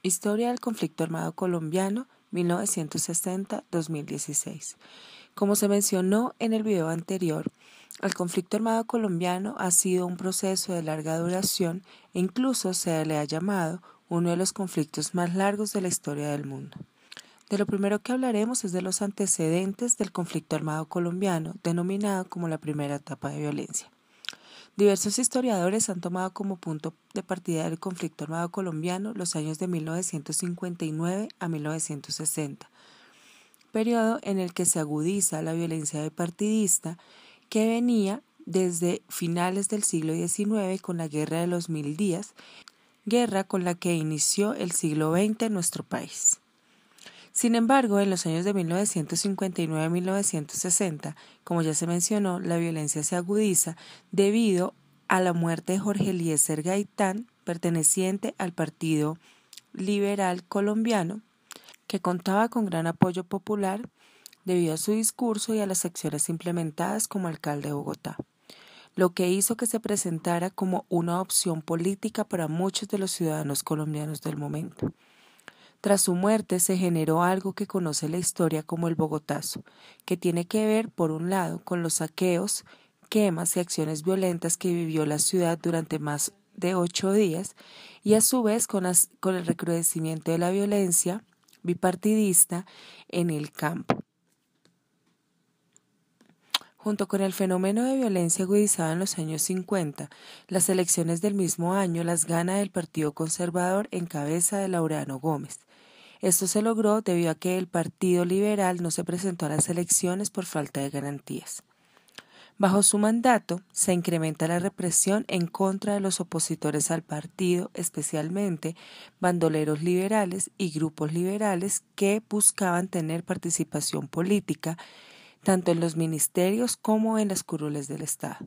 Historia del conflicto armado colombiano 1960-2016. Como se mencionó en el video anterior, el conflicto armado colombiano ha sido un proceso de larga duración e incluso se le ha llamado uno de los conflictos más largos de la historia del mundo. De lo primero que hablaremos es de los antecedentes del conflicto armado colombiano, denominado como la primera etapa de violencia. Diversos historiadores han tomado como punto de partida del conflicto armado colombiano los años de 1959 a 1960, periodo en el que se agudiza la violencia bipartidista que venía desde finales del siglo XIX con la Guerra de los Mil Días, guerra con la que inició el siglo XX en nuestro país. Sin embargo, en los años de 1959 a 1960, como ya se mencionó, la violencia se agudiza debido a la muerte de Jorge Eliezer Gaitán, perteneciente al Partido Liberal Colombiano, que contaba con gran apoyo popular debido a su discurso y a las acciones implementadas como alcalde de Bogotá, lo que hizo que se presentara como una opción política para muchos de los ciudadanos colombianos del momento. Tras su muerte se generó algo que conoce la historia como el Bogotazo, que tiene que ver, por un lado, con los saqueos, quemas y acciones violentas que vivió la ciudad durante más de 8 días y a su vez con el recrudecimiento de la violencia bipartidista en el campo. Junto con el fenómeno de violencia agudizado en los años 50, las elecciones del mismo año las gana el Partido Conservador en cabeza de Laureano Gómez. Esto se logró debido a que el Partido Liberal no se presentó a las elecciones por falta de garantías. Bajo su mandato, se incrementa la represión en contra de los opositores al partido, especialmente bandoleros liberales y grupos liberales que buscaban tener participación política, tanto en los ministerios como en las curules del Estado.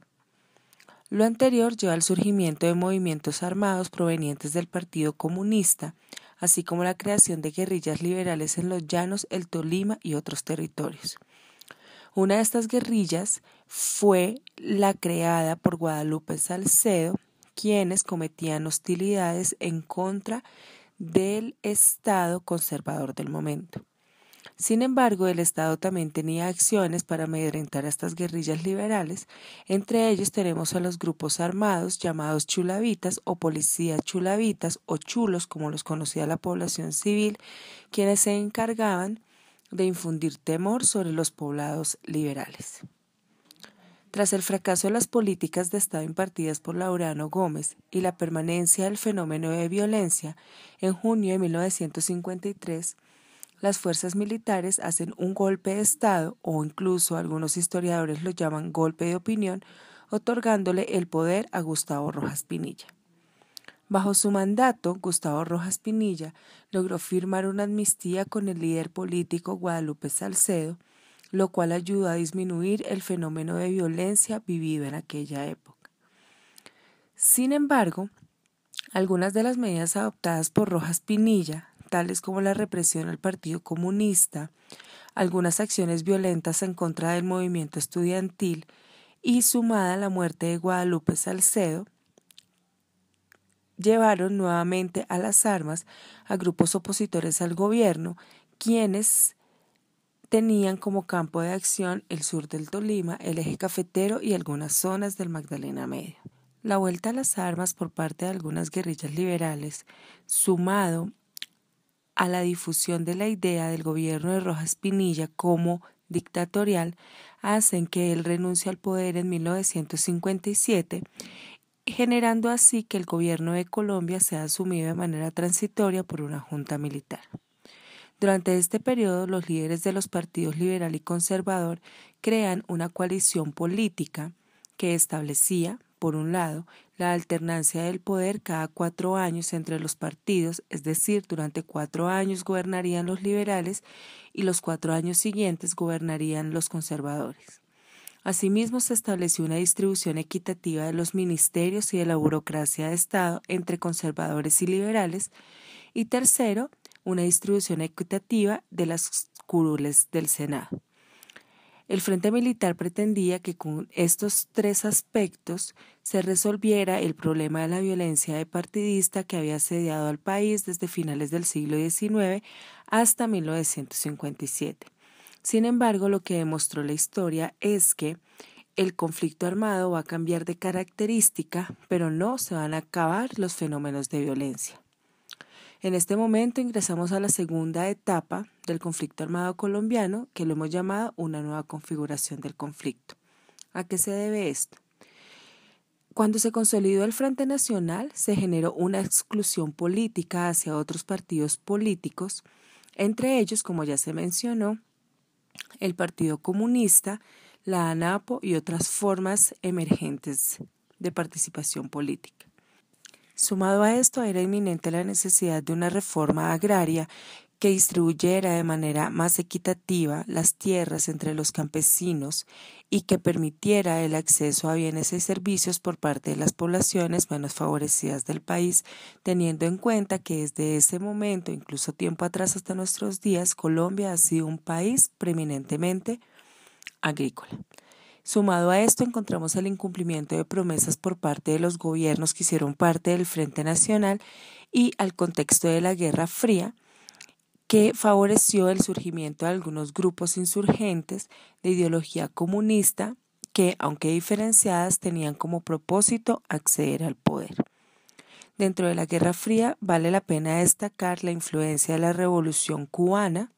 Lo anterior lleva al surgimiento de movimientos armados provenientes del Partido Comunista, así como la creación de guerrillas liberales en los llanos, el Tolima y otros territorios. Una de estas guerrillas fue la creada por Guadalupe Salcedo, quienes cometían hostilidades en contra del Estado conservador del momento. Sin embargo, el Estado también tenía acciones para amedrentar a estas guerrillas liberales. Entre ellos tenemos a los grupos armados llamados chulavitas o policías chulavitas o chulos, como los conocía la población civil, quienes se encargaban de infundir temor sobre los poblados liberales. Tras el fracaso de las políticas de Estado impartidas por Laureano Gómez y la permanencia del fenómeno de violencia, en junio de 1953, las fuerzas militares hacen un golpe de Estado, o incluso algunos historiadores lo llaman golpe de opinión, otorgándole el poder a Gustavo Rojas Pinilla. Bajo su mandato, Gustavo Rojas Pinilla logró firmar una amnistía con el líder político Guadalupe Salcedo, lo cual ayudó a disminuir el fenómeno de violencia vivido en aquella época. Sin embargo, algunas de las medidas adoptadas por Rojas Pinilla, tales como la represión al Partido Comunista, algunas acciones violentas en contra del movimiento estudiantil y sumada a la muerte de Guadalupe Salcedo, llevaron nuevamente a las armas a grupos opositores al gobierno, quienes tenían como campo de acción el sur del Tolima, el eje cafetero y algunas zonas del Magdalena Medio. La vuelta a las armas por parte de algunas guerrillas liberales, sumado a la difusión de la idea del gobierno de Rojas Pinilla como dictatorial, hacen que él renuncie al poder en 1957, generando así que el gobierno de Colombia sea asumido de manera transitoria por una junta militar. Durante este periodo, los líderes de los partidos liberal y conservador crean una coalición política que establecía, por un lado, la alternancia del poder cada 4 años entre los partidos, es decir, durante 4 años gobernarían los liberales y los 4 años siguientes gobernarían los conservadores. Asimismo, se estableció una distribución equitativa de los ministerios y de la burocracia de Estado entre conservadores y liberales. Y tercero, una distribución equitativa de las curules del Senado. El Frente Militar pretendía que con estos tres aspectos se resolviera el problema de la violencia de partidista que había asediado al país desde finales del siglo XIX hasta 1957. Sin embargo, lo que demostró la historia es que el conflicto armado va a cambiar de característica, pero no se van a acabar los fenómenos de violencia. En este momento ingresamos a la segunda etapa del conflicto armado colombiano, que lo hemos llamado una nueva configuración del conflicto. ¿A qué se debe esto? Cuando se consolidó el Frente Nacional, se generó una exclusión política hacia otros partidos políticos, entre ellos, como ya se mencionó, el Partido Comunista, la ANAPO y otras formas emergentes de participación política. Sumado a esto, era inminente la necesidad de una reforma agraria que distribuyera de manera más equitativa las tierras entre los campesinos y que permitiera el acceso a bienes y servicios por parte de las poblaciones menos favorecidas del país, teniendo en cuenta que desde ese momento, incluso tiempo atrás hasta nuestros días, Colombia ha sido un país preeminentemente agrícola. Sumado a esto, encontramos el incumplimiento de promesas por parte de los gobiernos que hicieron parte del Frente Nacional y al contexto de la Guerra Fría, que favoreció el surgimiento de algunos grupos insurgentes de ideología comunista que, aunque diferenciadas, tenían como propósito acceder al poder. Dentro de la Guerra Fría vale la pena destacar la influencia de la Revolución cubana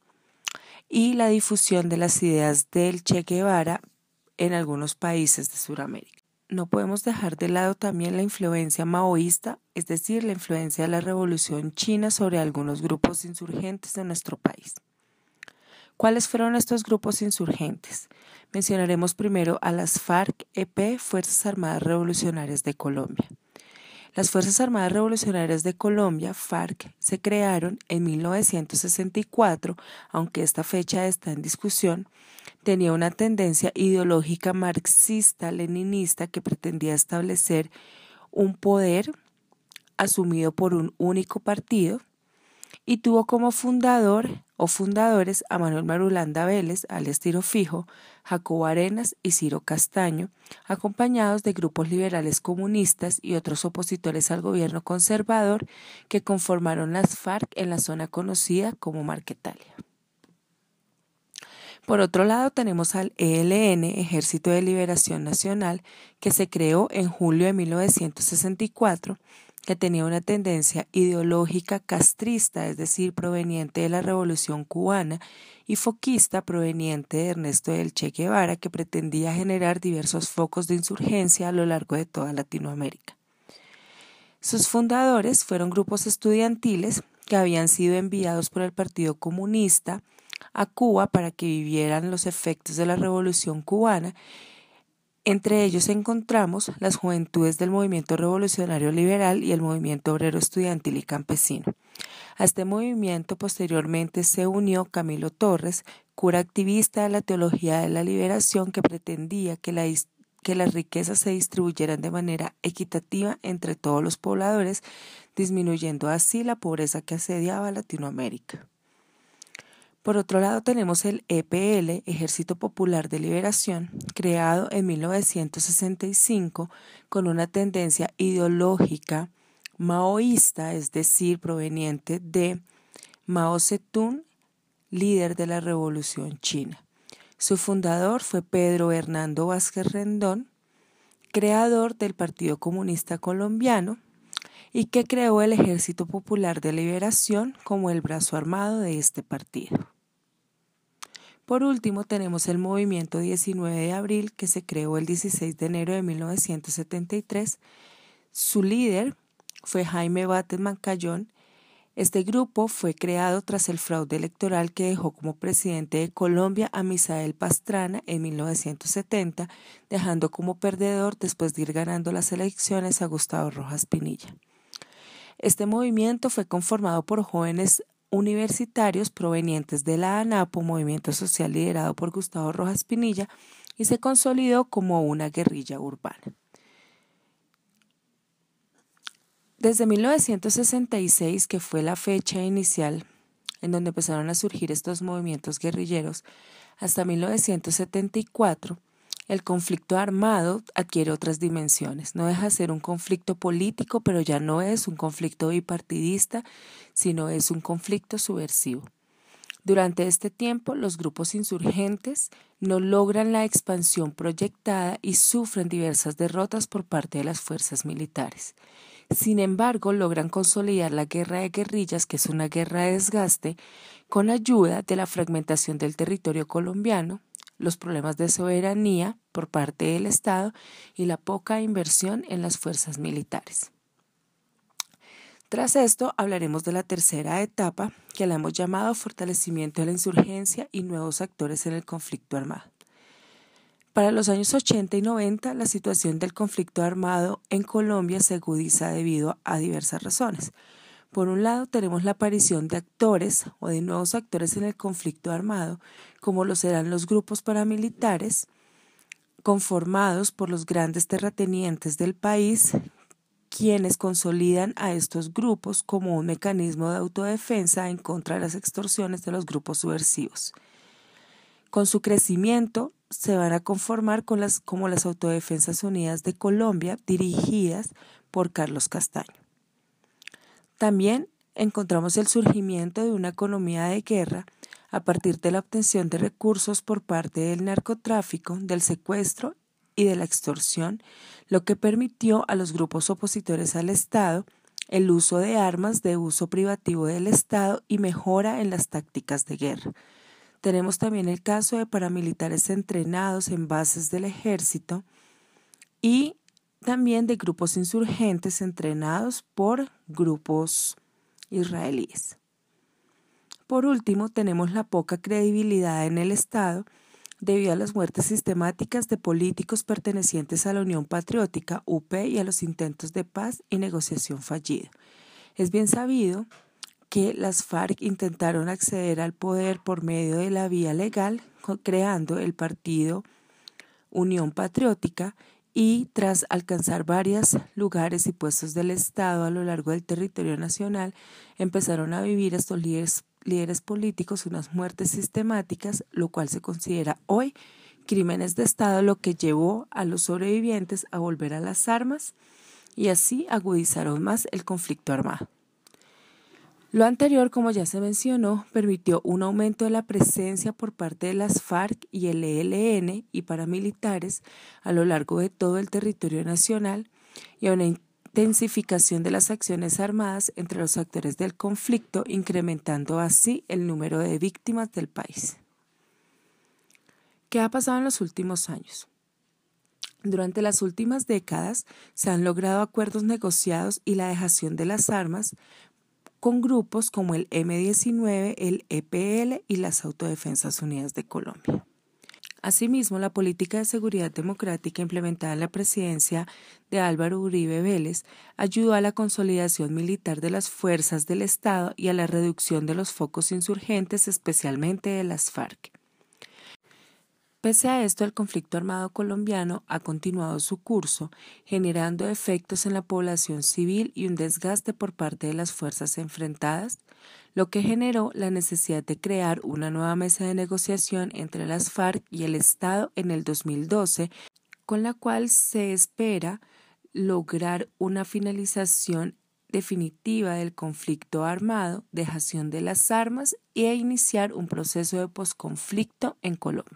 y la difusión de las ideas del Che Guevara en algunos países de Sudamérica. No podemos dejar de lado también la influencia maoísta, es decir, la influencia de la Revolución China sobre algunos grupos insurgentes de nuestro país. ¿Cuáles fueron estos grupos insurgentes? Mencionaremos primero a las FARC-EP, Fuerzas Armadas Revolucionarias de Colombia. Las Fuerzas Armadas Revolucionarias de Colombia, FARC, se crearon en 1964, aunque esta fecha está en discusión. Tenía una tendencia ideológica marxista-leninista que pretendía establecer un poder asumido por un único partido y tuvo como fundador o fundadores a Manuel Marulanda Vélez, alias Tiro Fijo, Jacobo Arenas y Ciro Castaño, acompañados de grupos liberales comunistas y otros opositores al gobierno conservador que conformaron las FARC en la zona conocida como Marquetalia. Por otro lado, tenemos al ELN, Ejército de Liberación Nacional, que se creó en julio de 1964, que tenía una tendencia ideológica castrista, es decir, proveniente de la Revolución cubana, y foquista, proveniente de Ernesto del Che Guevara, que pretendía generar diversos focos de insurgencia a lo largo de toda Latinoamérica. Sus fundadores fueron grupos estudiantiles que habían sido enviados por el Partido Comunista a Cuba para que vivieran los efectos de la Revolución cubana. Entre ellos encontramos las juventudes del Movimiento Revolucionario Liberal y el Movimiento Obrero Estudiantil y Campesino. A este movimiento posteriormente se unió Camilo Torres, cura activista de la teología de la liberación que pretendía que las riquezas se distribuyeran de manera equitativa entre todos los pobladores, disminuyendo así la pobreza que asediaba a Latinoamérica. Por otro lado tenemos el EPL, Ejército Popular de Liberación, creado en 1965 con una tendencia ideológica maoísta, es decir, proveniente de Mao Zedong, líder de la Revolución China. Su fundador fue Pedro Hernando Vázquez Rendón, creador del Partido Comunista Colombiano, y que creó el Ejército Popular de Liberación como el brazo armado de este partido. Por último, tenemos el Movimiento 19 de Abril, que se creó el 16 de enero de 1973. Su líder fue Jaime Bates Mancayón. Este grupo fue creado tras el fraude electoral que dejó como presidente de Colombia a Misael Pastrana en 1970, dejando como perdedor después de ir ganando las elecciones a Gustavo Rojas Pinilla. Este movimiento fue conformado por jóvenes universitarios provenientes de la ANAPO, movimiento social liderado por Gustavo Rojas Pinilla, y se consolidó como una guerrilla urbana. Desde 1966, que fue la fecha inicial en donde empezaron a surgir estos movimientos guerrilleros, Hasta 1974, el conflicto armado adquiere otras dimensiones. No deja de ser un conflicto político, pero ya no es un conflicto bipartidista, sino es un conflicto subversivo. Durante este tiempo, los grupos insurgentes no logran la expansión proyectada y sufren diversas derrotas por parte de las fuerzas militares. Sin embargo, logran consolidar la guerra de guerrillas, que es una guerra de desgaste, con ayuda de la fragmentación del territorio colombiano, los problemas de soberanía por parte del Estado y la poca inversión en las fuerzas militares. Tras esto, hablaremos de la tercera etapa, que la hemos llamado fortalecimiento de la insurgencia y nuevos actores en el conflicto armado. Para los años 80 y 90, la situación del conflicto armado en Colombia se agudiza debido a diversas razones. Por un lado, tenemos la aparición de actores o de nuevos actores en el conflicto armado, como lo serán los grupos paramilitares, conformados por los grandes terratenientes del país, quienes consolidan a estos grupos como un mecanismo de autodefensa en contra de las extorsiones de los grupos subversivos. Con su crecimiento se van a conformar como las Autodefensas Unidas de Colombia, dirigidas por Carlos Castaño. También encontramos el surgimiento de una economía de guerra a partir de la obtención de recursos por parte del narcotráfico, del secuestro y de la extorsión, lo que permitió a los grupos opositores al Estado el uso de armas de uso privativo del Estado y mejora en las tácticas de guerra. Tenemos también el caso de paramilitares entrenados en bases del ejército y también de grupos insurgentes entrenados por grupos israelíes. Por último, tenemos la poca credibilidad en el Estado debido a las muertes sistemáticas de políticos pertenecientes a la Unión Patriótica, UP, y a los intentos de paz y negociación fallida. Es bien sabido que las FARC intentaron acceder al poder por medio de la vía legal, creando el partido Unión Patriótica, y tras alcanzar varios lugares y puestos del Estado a lo largo del territorio nacional, empezaron a vivir estos líderes políticos unas muertes sistemáticas, lo cual se considera hoy crímenes de Estado, lo que llevó a los sobrevivientes a volver a las armas y así agudizaron más el conflicto armado. Lo anterior, como ya se mencionó, permitió un aumento de la presencia por parte de las FARC y el ELN y paramilitares a lo largo de todo el territorio nacional y a una intensificación de las acciones armadas entre los actores del conflicto, incrementando así el número de víctimas del país. ¿Qué ha pasado en los últimos años? Durante las últimas décadas se han logrado acuerdos negociados y la dejación de las armas con grupos como el M-19, el EPL y las Autodefensas Unidas de Colombia. Asimismo, la política de seguridad democrática implementada en la presidencia de Álvaro Uribe Vélez ayudó a la consolidación militar de las fuerzas del Estado y a la reducción de los focos insurgentes, especialmente de las FARC. Pese a esto, el conflicto armado colombiano ha continuado su curso, generando efectos en la población civil y un desgaste por parte de las fuerzas enfrentadas, lo que generó la necesidad de crear una nueva mesa de negociación entre las FARC y el Estado en el 2012, con la cual se espera lograr una finalización definitiva del conflicto armado, dejación de las armas e iniciar un proceso de posconflicto en Colombia.